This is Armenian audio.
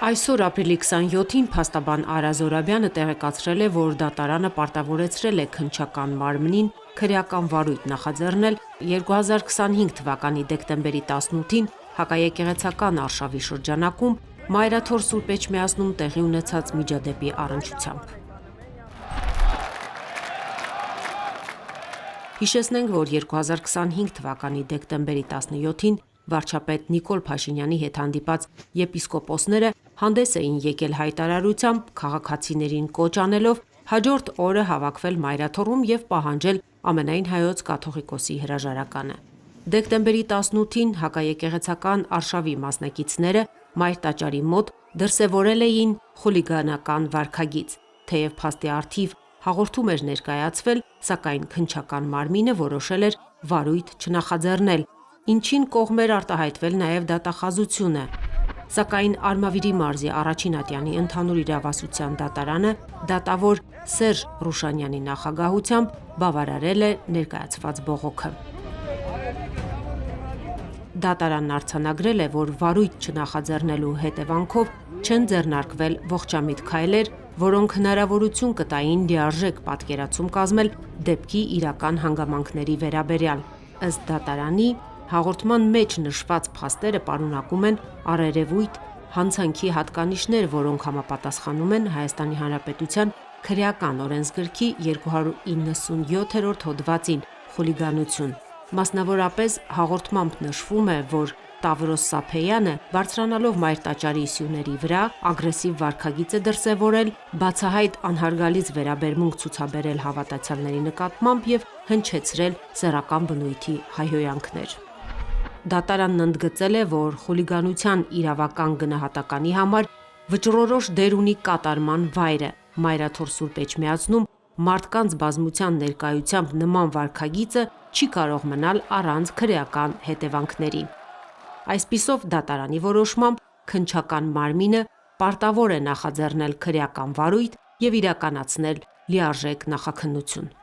Այսօր ապրիլի 27-ին փաստաբան Արա Զորաբյանը տեղեկացրել է, որ դատարանը պարտավորեցրել է քննչական մարմնին քրեական վարույթ նախաձեռնել 2025 թվականի դեկտեմբերի 18-ին հակաեկեղեցական արշավի շրջանակում Մայրաթոր Սուրբ Էջմիածնում տեղի ունեցած միջադեպի առնչությամբ։ Հիշեցնենք, որ 2025 թվականի դեկտեմբերի 17-ին վարչապետ Նիկոլ Փաշինյանի հետ հանդիպած եպիսկոպոսները հանդես էին եկել հայտարարությամբ, քաղաքացիներին կոչ անելով հաջորդ օրը հավաքվել Մայրաթոռում եւ պահանջել Ամենայն Հայոց կաթողիկոսի հրաժարականը։ Դեկտեմբերի 18-ին հակաեկեղեցական արշավի մասնակիցները Մայր տաճարի մոտ դրսևորել էին խուլիգանական վարքագիծ, թեև փաստի առթիվ հաղորդում էր ներկայացվել, սակայն քննչական մարմինը որոշել էր վարույթ չնախաձեռնել, ինչին կողմ էր արտահայտվել նաև դատախազությունը, սակայն Արմավիրի մարզի առաջին ատյանի ընդհանուր իրավասության դատարանը դատավոր Սերժ Ռուշանյանի նախագահությամբ բավարարել է ներկայացված բողոքը։ Դատարանն արձանագրել է, որ վարույթ չնախաձեռնելու հետևանքով չեն ձեռնարկվել ողջամիտ քայլեր, որոնք հնարավորություն կտային լիարժեք պատկերացում կազմել դեպքի իրական հանգամանքների վերաբերյալ։ Ըստ դատարանի, հաղորդման մեջ նշված փաստերը պարունակում են առերևույթ հանցանքի հատկանիշներ, որոնք համապատասխանում են Հայաստանի Հանրապետության քրեական օրենսգրքի 297-րդ հոդվածին՝ խուլիգանություն։ Մասնավորապես հաղորդմամբ նշվում է, որ Տավրոս Սափեյանը բարձրանալով Մայր տաճարի սյուների վրա ագրեսիվ վարքագիծ է դրսևորել, բացահայտ անհարգալից վերաբերմունք ցուցաբերել հավատացյալների նկատմամբ եւ հնչեցրել սեռական բնույթի հայհոյանքներ։ Դատարանն ընդգծել է, որ խուլիգանության իրավական գնահատականի համար վճռորոշ դեր ունի կատարման վայրը։ Մայրաթոր Սուրբ Էջմիածնում մարդկանց բազմության ներկայությամբ նման վարքագիծը չի կարող մնալ առանց քրեական հետևանքների։ Այսպիսով, դատարանի որոշմամբ քննչական մարմինը պարտավոր է նախաձեռնել քրեական վարույթ եւ իրականացնել լիարժեք նախաքննություն։